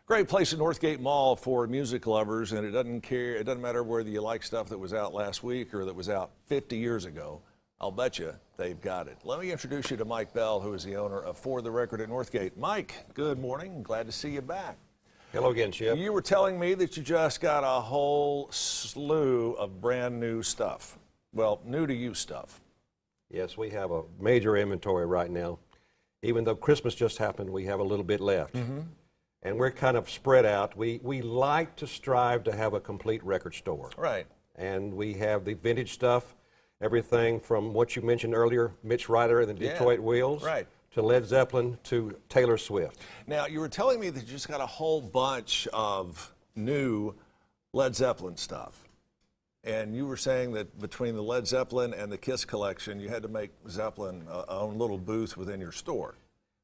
Great place in Northgate Mall for music lovers, and it doesn't matter whether you like stuff that was out last week or that was out 50 years ago. I'll bet you they've got it. Let me introduce you to Mike Bell, who is the owner of For the Record at Northgate. Mike, good morning. Glad to see you back. Hello again, Chip. You were telling me that you just got a whole slew of brand new stuff. Well, new to you stuff. Yes, we have a major inventory right now. Even though Christmas just happened, we have a little bit left. And we're kind of spread out. We like to strive to have a complete record store. Right. And we have the vintage stuff, everything from what you mentioned earlier, Mitch Ryder and the Detroit Wheels, right, to Led Zeppelin to Taylor Swift. Now, you were telling me that you just got a whole bunch of new Led Zeppelin stuff. And you were saying that between the Led Zeppelin and the Kiss collection, you had to make Zeppelin a own little booth within your store.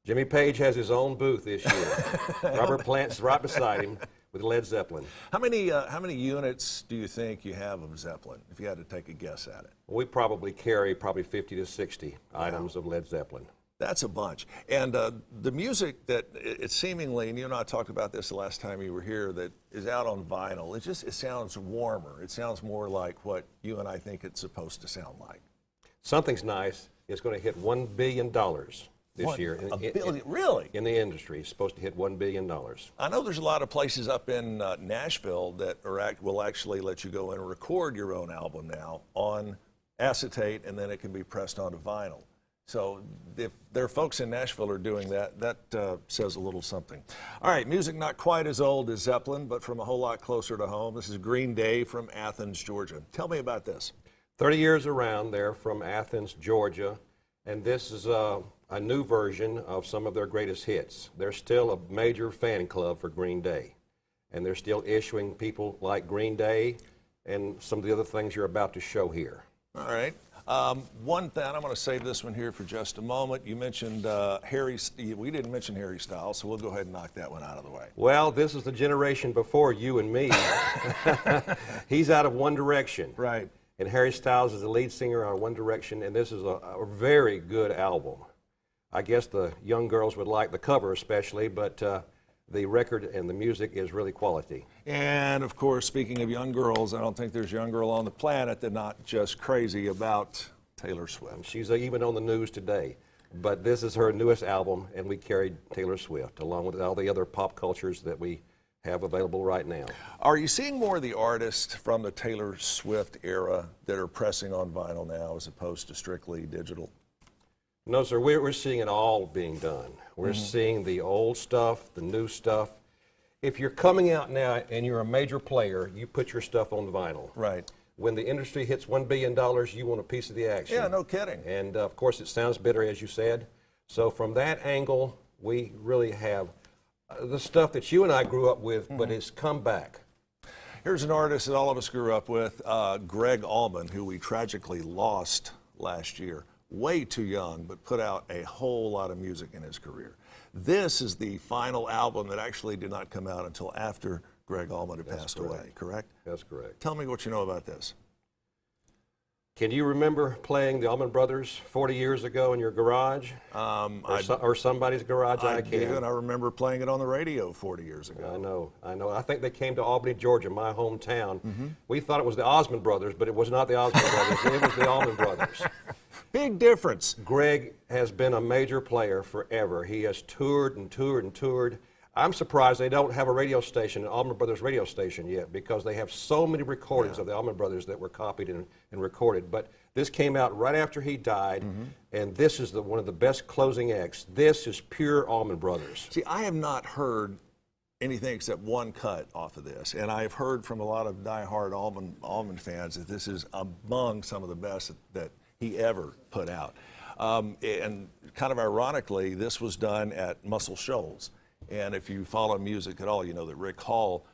Jimmy Page has his own booth this year. Robert Plant's right beside him with Led Zeppelin. How many units do you think you have of Zeppelin, if you had to take a guess at it? We probably carry 50 to 60 items of Led Zeppelin. That's a bunch. And the music that it's seemingly, and you and I talked about this the last time you were here, that is out on vinyl, it sounds warmer. It sounds more like what you and I think it's supposed to sound like. Something's nice. It's going to hit $1 billion this year. $1 billion? Really? In the industry. It's supposed to hit $1 billion. I know there's a lot of places up in Nashville that will actually let you go in and record your own album now on acetate, and then it can be pressed onto vinyl. So if there are folks in Nashville who are doing that, that says a little something. All right, music not quite as old as Zeppelin, but from a whole lot closer to home. This is Green Day from Athens, Georgia. Tell me about this. 30 years around there from Athens, Georgia, and this is a new version of some of their greatest hits. They're still a major fan club for Green Day, and they're still issuing people like Green Day and some of the other things you're about to show here. All right. One thing, I'm going to save this one here for just a moment. You mentioned we didn't mention Harry Styles, so we'll go ahead and knock that one out of the way. Well, this is the generation before you and me. He's out of One Direction. Right. And Harry Styles is the lead singer on One Direction, and this is a very good album. I guess the young girls would like the cover especially, but the record and the music is really quality. And, of course, speaking of young girls, I don't think there's a young girl on the planet that's not just crazy about Taylor Swift. She's even on the news today. But this is her newest album, and we carried Taylor Swift, along with all the other pop cultures that we have available right now. Are you seeing more of the artists from the Taylor Swift era that are pressing on vinyl now as opposed to strictly digital? No, sir. We're seeing it all being done. We're seeing the old stuff, the new stuff. If you're coming out now and you're a major player, you put your stuff on vinyl. Right. When the industry hits $1 billion, you want a piece of the action. Yeah, no kidding. And, of course, it sounds bitter, as you said. So from that angle, we really have the stuff that you and I grew up with, but it's come back. Here's an artist that all of us grew up with, Greg Allman, who we tragically lost last year. Way too young, but put out a whole lot of music in his career. This is the final album that actually did not come out until after Greg Allman had passed away, correct? That's correct. Tell me what you know about this. Can you remember playing the Allman Brothers 40 years ago in your garage? Or somebody's garage? I can. do, and I remember playing it on the radio 40 years ago. I know. I think they came to Albany, Georgia, my hometown. We thought it was the Osmond Brothers, but it was not the Osmond Brothers. It was the Allman Brothers. Big difference. Greg has been a major player forever. He has toured and toured and toured. I'm surprised they don't have a radio station, an Allman Brothers radio station yet, because they have so many recordings of the Allman Brothers that were copied and recorded. But this came out right after he died, and this is one of the best closing acts. This is pure Allman Brothers. See, I have not heard anything except one cut off of this, and I've heard from a lot of diehard Allman fans that this is among some of the best that he ever put out. And kind of ironically, this was done at Muscle Shoals. And if you follow music at all, you know that Rick Hall,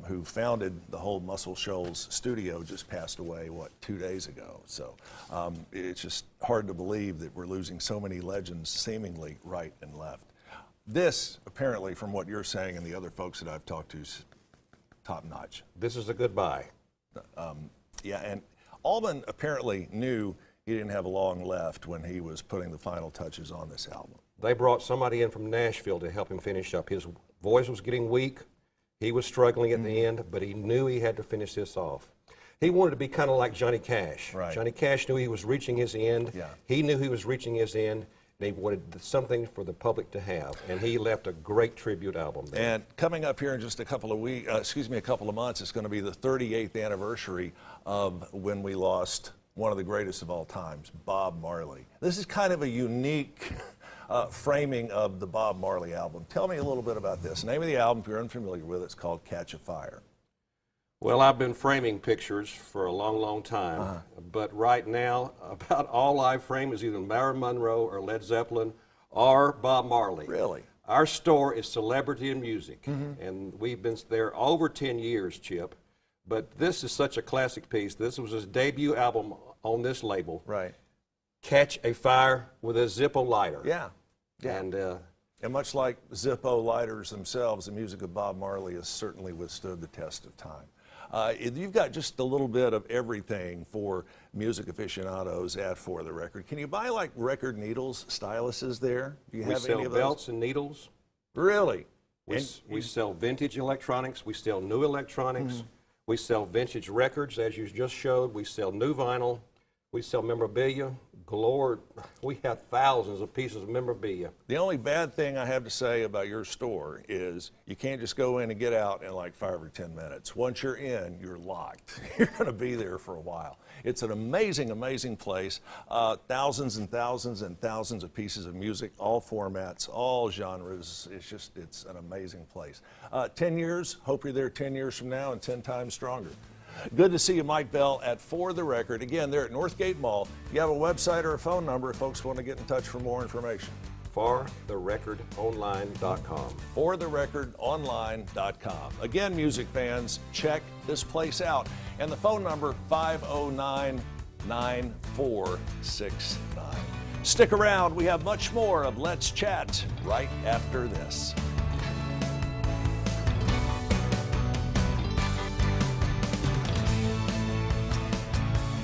who founded the whole Muscle Shoals studio, just passed away, 2 days ago. So it's just hard to believe that we're losing so many legends seemingly right and left. This, apparently, from what you're saying and the other folks that I've talked to, is top notch. This is a goodbye. Yeah, and Allman apparently knew he didn't have long left when he was putting the final touches on this album. They brought somebody in from Nashville to help him finish up his Voice was getting weak. He was struggling at the end, but he knew he had to finish this off. He wanted to be kind of like Johnny Cash. Right. Johnny Cash knew he was reaching his end. Yeah. He knew he was reaching his end, and he wanted something for the public to have. And he left a great tribute album there. And coming up here in just a couple of a couple of months, it's going to be the 38th anniversary of when we lost one of the greatest of all times, Bob Marley. This is kind of a unique framing of the Bob Marley album. Tell me a little bit about this. The name of the album, if you're unfamiliar with it, it's called Catch a Fire. Well, I've been framing pictures for a long, long time, but right now, about all I frame is either Marilyn Monroe or Led Zeppelin or Bob Marley. Really? Our store is Celebrity in Music, and we've been there over 10 years, Chip. But this is such a classic piece. This was his debut album on this label. Right. Catch a Fire with a Zippo lighter. Yeah. And much like Zippo lighters themselves, the music of Bob Marley has certainly withstood the test of time. You've got just a little bit of everything for music aficionados at For the Record. Can you buy like record needles, styluses there? Do you we have sell any of those? belts and needles. Really? We sell vintage electronics. We sell new electronics. We sell vintage records, as you just showed. We sell new vinyl. We sell memorabilia. Galore. We have thousands of pieces of memorabilia. The only bad thing I have to say about your store is you can't just go in and get out in like 5 or 10 minutes. Once you're in, you're locked. You're going to be there for a while. It's an amazing, amazing place. Thousands and thousands and thousands of pieces of music, all formats, all genres. It's an amazing place. 10 years, hope you're there 10 years from now and 10 times stronger. Good to see you, Mike Bell, at For the Record. Again, they're at Northgate Mall. If you have a website or a phone number if folks want to get in touch for more information. ForTheRecordOnline.com. ForTheRecordOnline.com. Again, music fans, check this place out. And the phone number, 509-9469. Stick around. We have much more of Let's Chat right after this.